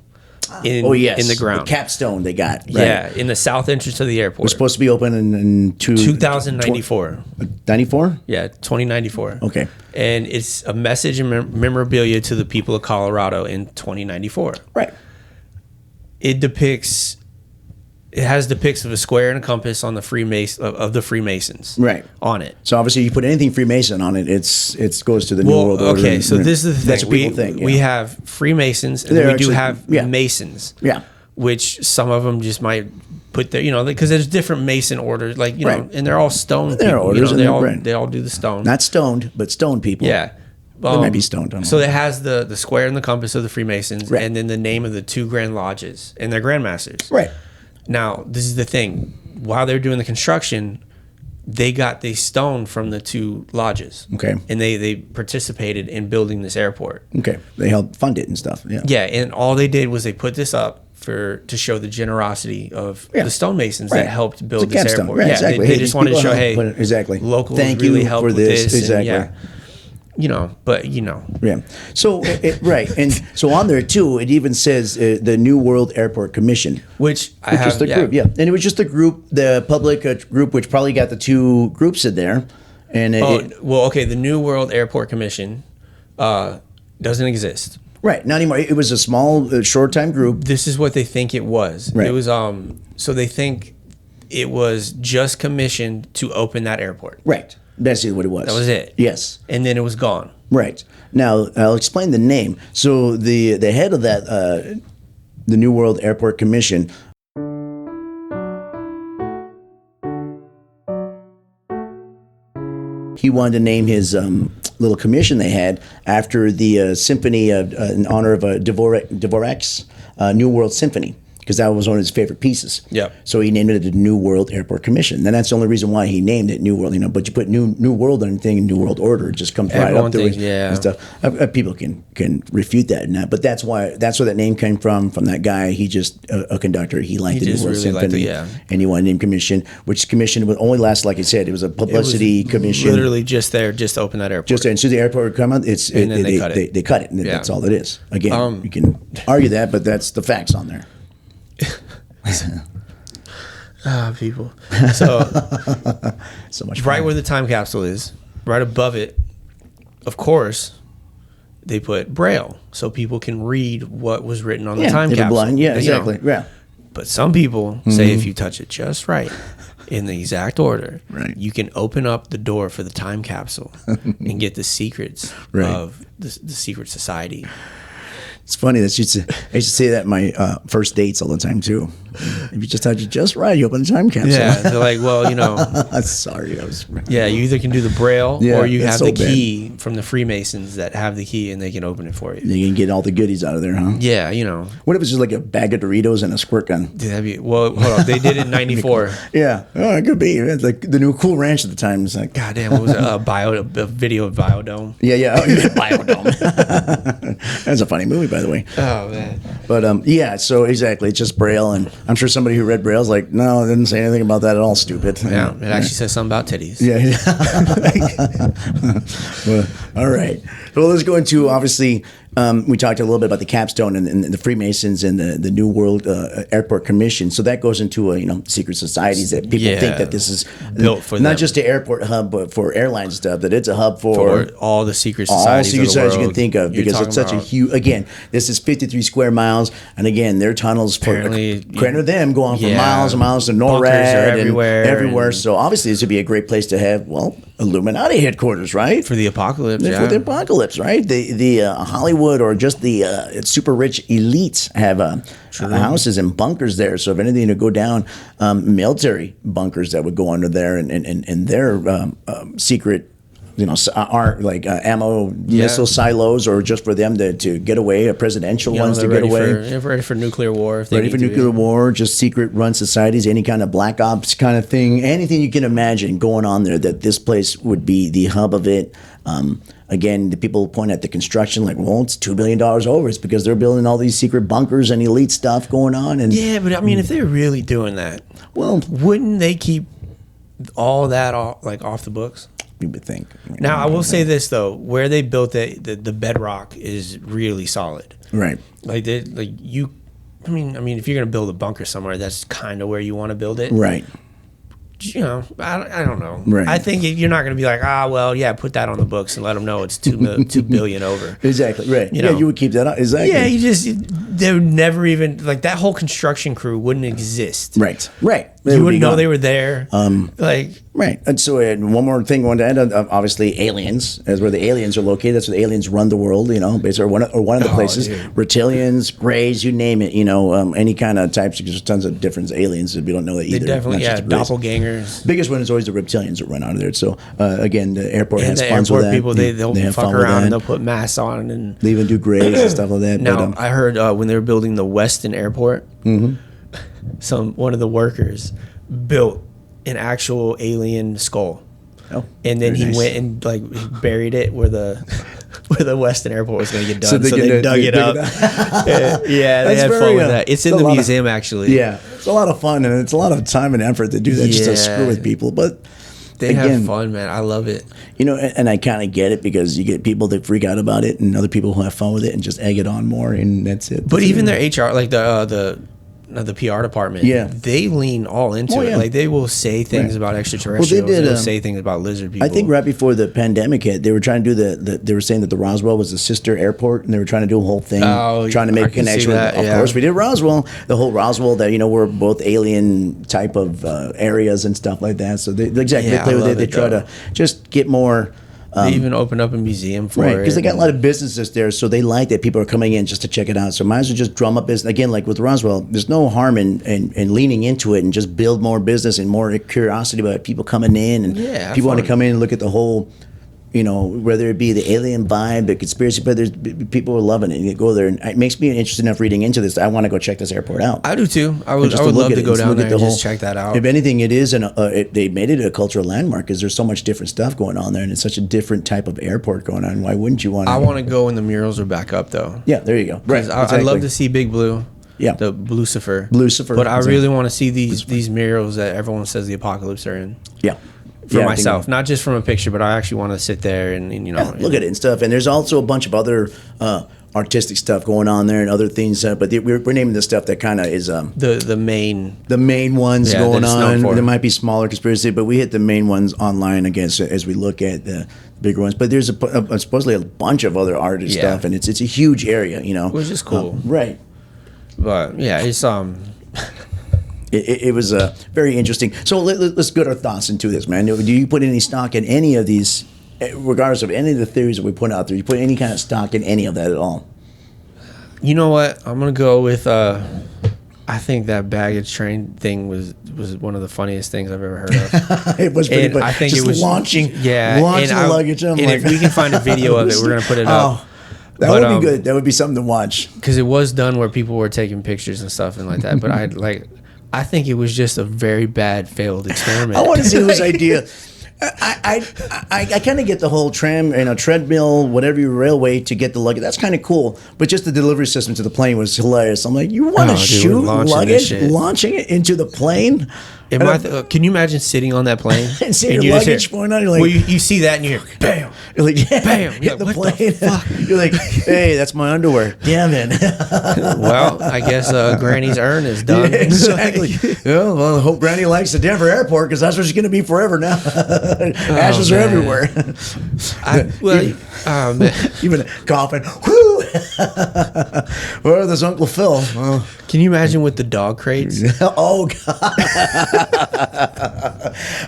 Speaker 4: in the ground.
Speaker 1: The capstone they got. Right.
Speaker 4: Yeah, in the south entrance of the airport.
Speaker 1: It's supposed to be open in
Speaker 4: 2094.
Speaker 1: 94?
Speaker 4: Yeah, 2094.
Speaker 1: Okay.
Speaker 4: And it's a message and memorabilia to the people of Colorado in 2094.
Speaker 1: Right.
Speaker 4: It has depicts of a square and a compass on the Freemasons.
Speaker 1: Right.
Speaker 4: On it.
Speaker 1: So obviously, you put anything Freemason on it, it goes to the New World Order.
Speaker 4: Okay, so this is the thing.
Speaker 1: That's what people think. Yeah.
Speaker 4: We have Freemasons, and we do have Masons.
Speaker 1: Yeah.
Speaker 4: Which some of them just might put their, because there's different Mason orders, like know, and they're all stone people.
Speaker 1: They're orders,
Speaker 4: they all do the stone.
Speaker 1: Not stoned, but stone people.
Speaker 4: Yeah.
Speaker 1: They might be stoned.
Speaker 4: So it has the square and the compass of the Freemasons, and then the name of the 2 Grand Lodges and their Grandmasters.
Speaker 1: Right.
Speaker 4: Now, this is the thing. While they're doing the construction, they got the stone from the 2 lodges.
Speaker 1: Okay.
Speaker 4: And they participated in building this airport.
Speaker 1: Okay. They helped fund it and stuff. Yeah.
Speaker 4: Yeah, and all they did was they put this up to show the generosity of the stonemasons that helped build this airport.
Speaker 1: Right,
Speaker 4: yeah,
Speaker 1: exactly.
Speaker 4: They just wanted to show, hey,
Speaker 1: exactly.
Speaker 4: Locals
Speaker 1: Thank
Speaker 4: really
Speaker 1: you
Speaker 4: helped
Speaker 1: for
Speaker 4: with this.
Speaker 1: Exactly.
Speaker 4: And
Speaker 1: Yeah. So right, and so on there too, it even says the New World Airport Commission,
Speaker 4: which I have.
Speaker 1: Just the group, and it was just a group, the public group, which probably got the 2 groups in there, and
Speaker 4: the New World Airport Commission doesn't exist.
Speaker 1: Right, not anymore. It was a small, short-time group.
Speaker 4: This is what they think it was.
Speaker 1: Right.
Speaker 4: It was so they think it was just commissioned to open that airport.
Speaker 1: Right. That's what it was.
Speaker 4: That was it.
Speaker 1: Yes.
Speaker 4: And then it was gone.
Speaker 1: Right. Now, I'll explain the name. So the head of that, the New World Airport Commission, he wanted to name his little commission they had after the symphony in honor of Dvorak's New World Symphony, because that was one of his favorite pieces.
Speaker 4: Yep.
Speaker 1: So he named it the New World Airport Commission. And that's the only reason why he named it New World. But you put New World on anything, New World Order, it just comes right up there and stuff. People can refute that and that, but that's where that name came from that guy. He just a conductor. He liked the New World Symphony, and he wanted to name commission, which commission would only last, like I said, it was a publicity commission.
Speaker 4: Literally just there, just to open that airport.
Speaker 1: Just there, and so the airport would come out. They cut it, and that's all it is. Again, you can argue that, but that's the facts on there.
Speaker 4: People. So
Speaker 1: much
Speaker 4: right
Speaker 1: fun.
Speaker 4: where the time capsule is, right above it, of course, they put Braille so people can read what was written on the time capsule.
Speaker 1: Blind. Yeah, exactly. Yeah.
Speaker 4: But some people say if you touch it just right, in the exact order, you can open up the door for the time capsule and get the secrets of the secret society.
Speaker 1: It's funny that I used to say that in my first dates all the time too. If you just touch it just right, you open the time capsule.
Speaker 4: Yeah, they're like, well,
Speaker 1: sorry,
Speaker 4: you either can do the Braille or you have the key from the Freemasons that have the key and they can open it for you.
Speaker 1: You can get all the goodies out of there, huh?
Speaker 4: Yeah,
Speaker 1: What if it's just like a bag of Doritos and a squirt gun?
Speaker 4: Hold on, they did it in '94.
Speaker 1: Yeah, it could be. It's like the new Cool Ranch at the time. It's like,
Speaker 4: goddamn, what was it? A video of Biodome.
Speaker 1: Yeah. Biodome. That's a funny movie, by the way.
Speaker 4: Oh man.
Speaker 1: But so exactly, it's just Braille, and I'm sure somebody who read Braille's like, no, it didn't say anything about that at all. Stupid.
Speaker 4: Yeah, it actually says something about titties.
Speaker 1: Yeah. Well, all right. Well, let's go into obviously we talked a little bit about the capstone and the Freemasons and the New World Airport Commission. So that goes into secret societies that people think that this is
Speaker 4: built for
Speaker 1: not
Speaker 4: them.
Speaker 1: just an airport hub, but for airline stuff. That it's a hub for
Speaker 4: all the secret
Speaker 1: all
Speaker 4: societies,
Speaker 1: secret
Speaker 4: of the
Speaker 1: societies you
Speaker 4: world.
Speaker 1: can think of,
Speaker 4: You're
Speaker 1: because it's such a
Speaker 4: talking
Speaker 1: huge. Again, this is 53 square miles, and again, their tunnels
Speaker 4: Apparently,
Speaker 1: according to them go on for
Speaker 4: yeah,
Speaker 1: miles and miles to
Speaker 4: bunkers are
Speaker 1: NORAD
Speaker 4: everywhere, and-
Speaker 1: So obviously, this would be a great place to have Illuminati headquarters, right?
Speaker 4: for the apocalypse.
Speaker 1: For the apocalypse, right? The Hollywood or just the super rich elites have houses and bunkers there. So if anything to go down, military bunkers that would go under there, and their secret, are like ammo missile silos, or just for them to get away, presidential ones to get away.
Speaker 4: Ready for nuclear war. If they
Speaker 1: Ready
Speaker 4: need
Speaker 1: for
Speaker 4: to
Speaker 1: nuclear
Speaker 4: be.
Speaker 1: war, just secret run societies, any kind of black ops kind of thing, anything you can imagine going on there, that this place would be the hub of it. Again, the people point at the construction like, well, it's $2 billion over. It's because they're building all these secret bunkers and elite stuff going on. And
Speaker 4: Yeah, but I mean, if they're really doing that,
Speaker 1: well,
Speaker 4: wouldn't they keep all that off the books?
Speaker 1: you would think.
Speaker 4: Now, I will say this though: where they built it, the bedrock is really solid.
Speaker 1: Right.
Speaker 4: I mean, if you're gonna build a bunker somewhere, that's kind of where you want to build it.
Speaker 1: Right.
Speaker 4: I don't know.
Speaker 1: Right.
Speaker 4: I think you're not going to be like, put that on the books and let them know it's $2 billion over.
Speaker 1: Exactly. Right.
Speaker 4: You know?
Speaker 1: You would keep that up. Exactly.
Speaker 4: Yeah, they would never even, like, that whole construction crew wouldn't exist.
Speaker 1: Right. Right.
Speaker 4: You wouldn't know they were there.
Speaker 1: Right. And so one more thing I wanted to add, obviously aliens, as where the aliens are located. That's where the aliens run the world, basically, or one of the places.
Speaker 4: Dude.
Speaker 1: Reptilians, greys, you name it, any kind of types. There's tons of different aliens that we don't know that
Speaker 4: They
Speaker 1: either.
Speaker 4: definitely,
Speaker 1: not just greys.
Speaker 4: doppelgangers.
Speaker 1: Biggest one is always the reptilians that run out of there. So again, the airport
Speaker 4: And
Speaker 1: has
Speaker 4: the
Speaker 1: fun with
Speaker 4: airport
Speaker 1: that.
Speaker 4: people, they'll
Speaker 1: have
Speaker 4: fuck
Speaker 1: fun with
Speaker 4: around
Speaker 1: that.
Speaker 4: and they'll put masks on. And
Speaker 1: They even do grays and stuff like that.
Speaker 4: now,
Speaker 1: But,
Speaker 4: I heard when they were building the Weston Airport, one of the workers built an actual alien skull.
Speaker 1: oh,
Speaker 4: And then
Speaker 1: very
Speaker 4: he
Speaker 1: nice.
Speaker 4: went and like buried it where the Weston Airport was going to get done.
Speaker 1: So
Speaker 4: So
Speaker 1: they
Speaker 4: they,
Speaker 1: get
Speaker 4: dug
Speaker 1: they
Speaker 4: it
Speaker 1: dig
Speaker 4: up.
Speaker 1: it
Speaker 4: Yeah, they
Speaker 1: That's
Speaker 4: had
Speaker 1: very,
Speaker 4: fun with that. It's in
Speaker 1: it's a
Speaker 4: the
Speaker 1: lot of-
Speaker 4: museum actually.
Speaker 1: Yeah, it's a lot of fun, and it's a lot of time and effort to do that just to
Speaker 4: Yeah.
Speaker 1: screw with people. But
Speaker 4: They
Speaker 1: again,
Speaker 4: have fun, man. I love it.
Speaker 1: and I kind of get it, because you get people that freak out about it, and other people who have fun with it and just egg it on more, and that's it.
Speaker 4: But even their HR, like the PR department,
Speaker 1: Yeah.
Speaker 4: they lean all into
Speaker 1: Oh,
Speaker 4: it.
Speaker 1: yeah.
Speaker 4: Like they will say things about extraterrestrials.
Speaker 1: did,
Speaker 4: They will say things about lizard people.
Speaker 1: I think right before the pandemic hit, they were trying to do they were saying that the Roswell was a sister airport, and they were trying to do a whole thing, trying to make
Speaker 4: I
Speaker 1: a
Speaker 4: can see
Speaker 1: connection.
Speaker 4: that,
Speaker 1: Of
Speaker 4: yeah.
Speaker 1: course, we did Roswell, the whole Roswell that we're both alien type of areas and stuff like that. So they exactly
Speaker 4: Yeah,
Speaker 1: they play
Speaker 4: I
Speaker 1: with
Speaker 4: love
Speaker 1: it. They
Speaker 4: it,
Speaker 1: try
Speaker 4: though.
Speaker 1: to just get more.
Speaker 4: They even opened up a museum for
Speaker 1: Right,
Speaker 4: it.
Speaker 1: because they got a lot of businesses there, so they like that people are coming in just to check it out. So might as well just drum up business. Again, like with Roswell, there's no harm in leaning into it and just build more business and more curiosity about people coming in. And
Speaker 4: Yeah,
Speaker 1: people want to
Speaker 4: fun.
Speaker 1: come in and look at the whole, whether it be the alien vibe, the conspiracy, but people are loving it. You go there, and it makes me interested enough reading into this. I want to go check this airport out.
Speaker 4: I do too. I
Speaker 1: And
Speaker 4: would
Speaker 1: just
Speaker 4: love
Speaker 1: look
Speaker 4: to
Speaker 1: at it
Speaker 4: go
Speaker 1: and
Speaker 4: down
Speaker 1: look
Speaker 4: there
Speaker 1: at
Speaker 4: and
Speaker 1: the
Speaker 4: just
Speaker 1: whole-
Speaker 4: check that out.
Speaker 1: If anything, it is they made it a cultural landmark, because there's so much different stuff going on there, and it's such a different type of airport going on. Why wouldn't you want to?
Speaker 4: I want to go when the murals are back up though.
Speaker 1: Yeah, there you go. Right,
Speaker 4: 'Cause I'd love to see Big Blue.
Speaker 1: Yeah.
Speaker 4: The Lucifer.
Speaker 1: Lucifer,
Speaker 4: But I
Speaker 1: exactly.
Speaker 4: really want to see these murals that everyone says the apocalypse are in.
Speaker 1: Yeah.
Speaker 4: For
Speaker 1: Yeah, I think-
Speaker 4: myself, not just from a picture, but I actually want to sit there and
Speaker 1: look at it and stuff. And there's also a bunch of other artistic stuff going on there and other things. But we're naming the stuff that kind of is
Speaker 4: the main.
Speaker 1: the main ones
Speaker 4: Yeah,
Speaker 1: going
Speaker 4: that it's known
Speaker 1: on.
Speaker 4: for.
Speaker 1: There might be smaller conspiracy, but we hit the main ones online again as we look at the bigger ones. But there's supposedly a bunch of other artist
Speaker 4: Yeah.
Speaker 1: stuff, and it's a huge area,
Speaker 4: Which is cool.
Speaker 1: Right.
Speaker 4: But yeah, it's
Speaker 1: It was very interesting. So let's get our thoughts into this, man. Do you put any stock in any of these, regardless of any of the theories that we put out there? You put any kind of stock in any of that at all?
Speaker 4: You know what? I'm gonna go with. I think that baggage train thing was one of the funniest things I've ever heard of.
Speaker 1: It was pretty
Speaker 4: And
Speaker 1: funny.
Speaker 4: I think
Speaker 1: Just
Speaker 4: it was
Speaker 1: launching
Speaker 4: and
Speaker 1: the luggage. I'm
Speaker 4: and
Speaker 1: like,
Speaker 4: if we can find a video of it, we're gonna put it up.
Speaker 1: That
Speaker 4: But,
Speaker 1: would be good. That would be something to watch.
Speaker 4: Because it was done where people were taking pictures and stuff and like that. But I think it was just a very bad failed experiment.
Speaker 1: I want to see whose idea. I kind of get the whole treadmill, whatever your railway to get the luggage. That's kind of cool. But just the delivery system to the plane was hilarious. I'm like, you want to
Speaker 4: dude,
Speaker 1: shoot
Speaker 4: launching this
Speaker 1: luggage,
Speaker 4: shit.
Speaker 1: launching it into the plane?
Speaker 4: Can you imagine sitting on that plane
Speaker 1: and see your luggage going on? You're like,
Speaker 4: well, you see that and you hear, bam.
Speaker 1: You're like, yeah,
Speaker 4: bam.
Speaker 1: hit
Speaker 4: You're
Speaker 1: the
Speaker 4: like,
Speaker 1: plane.
Speaker 4: what the fuck?
Speaker 1: You're like, hey, that's my underwear. Damn it.
Speaker 4: Well, I guess Granny's urn is done.
Speaker 1: Yeah, exactly. Well, I hope Granny likes the Denver airport because that's where she's going to be forever now. Ashes are everywhere. Even coughing. Whoo! Or there's Uncle Phil. Oh.
Speaker 4: Can you imagine with the dog crates?
Speaker 1: Oh, God.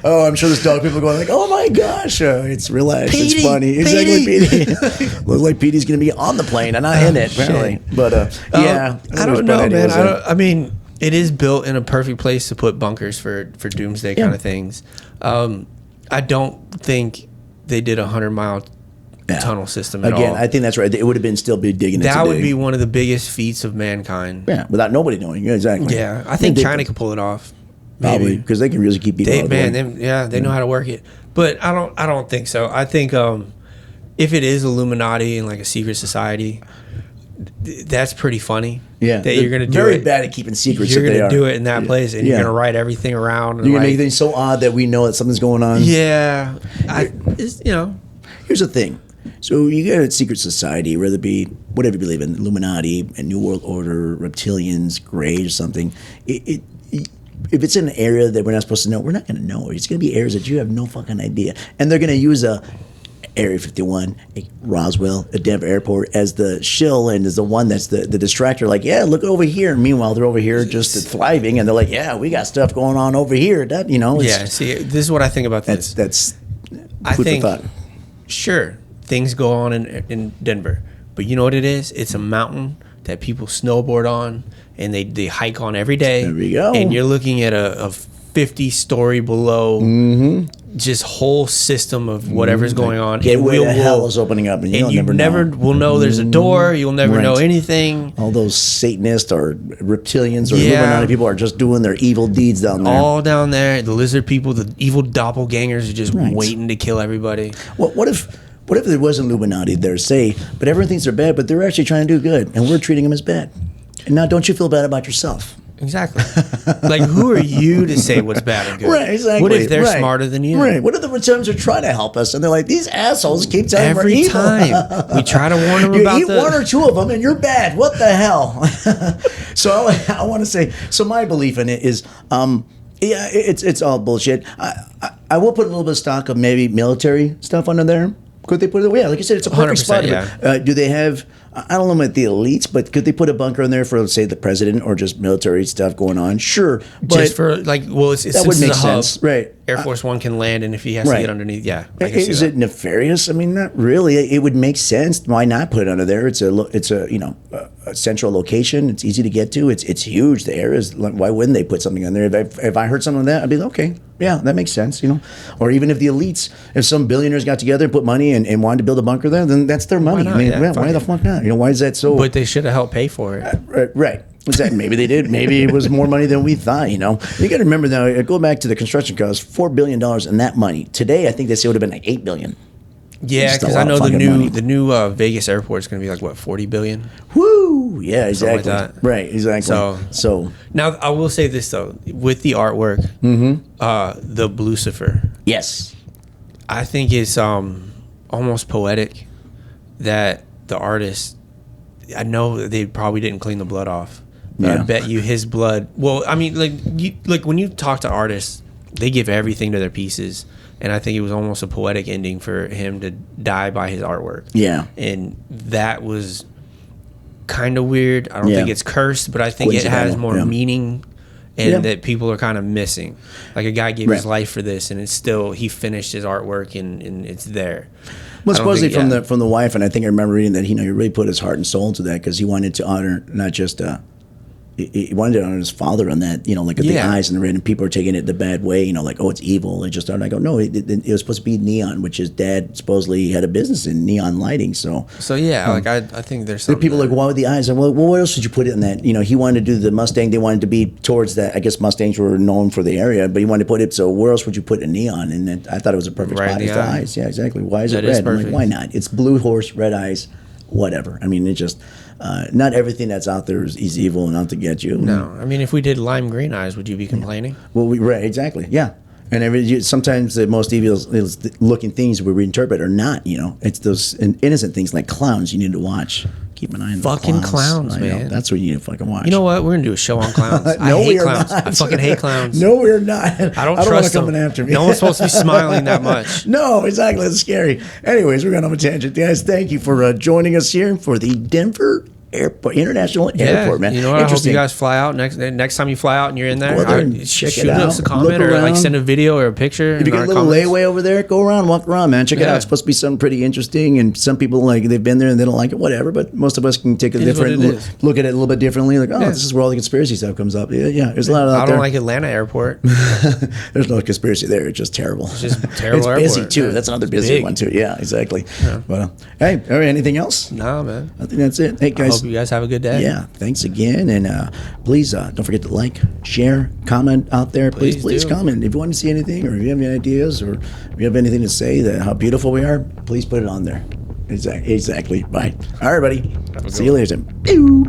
Speaker 1: Oh, I'm sure there's dog people going like, oh, my gosh. It's relaxed.
Speaker 4: Petey,
Speaker 1: It's funny. Exactly, Petey. Looks like Petey's going to be on the plane and not in it, apparently. But, yeah.
Speaker 4: I don't know, man. I mean, it is built in a perfect place to put bunkers for doomsday kind of things. I don't think they did a 100-mile tunnel system at all.
Speaker 1: Again, I think that's right. It would have been still be digging it.
Speaker 4: That would be one of the biggest feats of mankind.
Speaker 1: Yeah, without nobody knowing. Yeah, exactly.
Speaker 4: Yeah, I think China could pull it off.
Speaker 1: Probably because they can really keep people out of the way.
Speaker 4: They know how to work it. But I don't think so. I think if it is Illuminati and like a secret society, that's pretty funny.
Speaker 1: Yeah,
Speaker 4: that you're gonna do
Speaker 1: very
Speaker 4: it.
Speaker 1: bad at keeping secrets.
Speaker 4: You're gonna do it in that place, and you're gonna write everything around. And
Speaker 1: you're gonna make things so odd that we know that something's going on.
Speaker 4: Yeah,
Speaker 1: Here's the thing. So you got a secret society, whether it be whatever you believe in, Illuminati, and New World Order, reptilians, Greys, or something. If it's in an area that we're not supposed to know, we're not going to know. It's going to be areas that you have no fucking idea, and they're going to use Area 51, Roswell, a Denver airport as the shill and as the one that's the distractor. Like, yeah, look over here. Meanwhile, they're over here just thriving, and they're like, yeah, we got stuff going on over here. That
Speaker 4: see, this is what I think about this.
Speaker 1: That's
Speaker 4: I
Speaker 1: food
Speaker 4: think
Speaker 1: for thought.
Speaker 4: Sure, things go on in Denver, but you know what it is? It's a mountain that people snowboard on and they hike on every day.
Speaker 1: There we go.
Speaker 4: And you're looking at a 50-story below just whole system of whatever's going on.
Speaker 1: Gateway to hell is opening up, and you never
Speaker 4: will know there's a door. You'll never know anything.
Speaker 1: All those Satanists or reptilians or Illuminati people are just doing their evil deeds down there.
Speaker 4: All down there. The lizard people, the evil doppelgangers are just waiting to kill everybody.
Speaker 1: What if there was an Illuminati there, say, but everyone thinks they're bad, but they're actually trying to do good, and we're treating them as bad? And now don't you feel bad about yourself?
Speaker 4: Exactly. Like, who are you to say what's bad or good?
Speaker 1: Right, exactly.
Speaker 4: What if they're smarter than you?
Speaker 1: Right. What if the reptilians are trying to help us, and they're like, these assholes keep telling we're evil.
Speaker 4: Every time. We try to warn them about
Speaker 1: you eat one or two of them, and you're bad. What the hell? So I want to say, so my belief in it is, it's all bullshit. I will put a little bit of stock of maybe military stuff under there. Could they put it? Yeah, like you said, it's a perfect spot.
Speaker 2: Yeah.
Speaker 1: Do they have? I don't know about the elites, but could they put a bunker in there for, let's say, the president or just military stuff going on? Sure, but
Speaker 4: just for
Speaker 1: that would make sense, right?
Speaker 4: Air Force One can land, and if he has to get underneath,
Speaker 1: is it nefarious? I mean, not really. It would make sense. Why not put it under there? It's a central location. It's easy to get to. It's huge. The area is. Why wouldn't they put something on there? If I heard something like that, I'd be like, okay, yeah, that makes sense. Or even if the elites, if some billionaires got together and put money and wanted to build a bunker there, then that's their money.
Speaker 4: Not?
Speaker 1: I mean, why the fuck not? Why is that so?
Speaker 4: But they should have helped pay for it.
Speaker 1: Right. Exactly. Maybe they did. Maybe it was more money than we thought. You got to remember now. Go back to the construction cost, $4 billion in that money. Today, I think they say it would have been like $8 billion.
Speaker 4: Yeah, because I know the new Vegas airport is going to be like what, $40 billion.
Speaker 1: Woo! Yeah, exactly.
Speaker 4: Like that.
Speaker 1: Right, exactly. So
Speaker 4: now I will say this though, with the artwork, the Lucifer.
Speaker 1: Yes,
Speaker 4: I think it's almost poetic that the artist. I know they probably didn't clean the blood off. But I bet you his blood. Well, I mean, like when you talk to artists, they give everything to their pieces. And I think it was almost a poetic ending for him to die by his artwork.
Speaker 1: Yeah.
Speaker 4: And that was kind of weird. I don't think it's cursed, but I think it has more meaning and that people are kind of missing. Like a guy gave his life for this, and it's still, he finished his artwork and it's there.
Speaker 1: Well, supposedly from the wife, and I think I remember reading that he really put his heart and soul into that because he wanted to honor not just he wanted to honor his father on that, like at the eyes and the red, and people are taking it the bad way, like, oh, it's evil. It just started. I go, no, it was supposed to be neon, which his dad supposedly had a business in neon lighting. So
Speaker 4: like I think there's something.
Speaker 1: People are like, why with the eyes? Well, what else did you put it in that? He wanted to do the Mustang. They wanted to be towards that. I guess Mustangs were known for the area, but he wanted to put it. So where else would you put a neon? And I thought it was a perfect spot. It's the eyes. Yeah, exactly. Why is it red? I'm like, why not? It's blue horse, red eyes. whatever. I mean, it just not everything that's out there is evil and out to get you.
Speaker 4: No, I mean, if we did lime green eyes, would you be complaining?
Speaker 1: Well, right, exactly, yeah. And sometimes the most evil looking things we reinterpret are not. It's those innocent things like clowns you need to watch. Keep an eye on the
Speaker 4: Fucking clowns, man.
Speaker 1: That's what you need to fucking watch.
Speaker 4: You know what? We're gonna do a show on clowns. I
Speaker 1: No,
Speaker 4: hate
Speaker 1: we are
Speaker 4: clowns.
Speaker 1: not.
Speaker 4: I fucking hate clowns.
Speaker 1: No, we're not.
Speaker 4: I don't
Speaker 1: want
Speaker 4: trust
Speaker 1: to
Speaker 4: them.
Speaker 1: coming after me.
Speaker 4: No one's supposed to be smiling that much.
Speaker 1: No, exactly. It's scary. Anyways, we're going on a tangent, guys. Thank you for joining us here for the Denver Airport, International Airport, man.
Speaker 4: You know what? I hope you guys fly out next time you fly out and you're in there.
Speaker 1: Go there and check it
Speaker 4: shoot
Speaker 1: out.
Speaker 4: us a comment
Speaker 1: Look
Speaker 4: or like
Speaker 1: around.
Speaker 4: send a video or a picture.
Speaker 1: If you get a little layaway over there, go around, walk around, man. Check it out. It's supposed to be something pretty interesting, and some people they've been there and they don't like it, whatever. But most of us can take a different look at it a little bit differently. Like, this is where all the conspiracy stuff comes up. Yeah. There's a lot of that.
Speaker 4: I don't like Atlanta Airport.
Speaker 1: There's no conspiracy there. It's just terrible.
Speaker 4: It's just terrible.
Speaker 1: It's busy
Speaker 4: airport.
Speaker 1: too. That's another busy one too. Yeah, exactly. Yeah. But hey, all right, anything else?
Speaker 4: Nah, man.
Speaker 1: I think that's it. Hey,
Speaker 4: I
Speaker 1: guys.
Speaker 4: hope you guys have a good day.
Speaker 1: Yeah, thanks again, and please don't forget to like, share, comment out there. Please
Speaker 4: do.
Speaker 1: comment if you want to see anything, or if you have any ideas, or if you have anything to say that how beautiful we are. Please put it on there. Exactly. Bye. All right, buddy. See you later. Pew.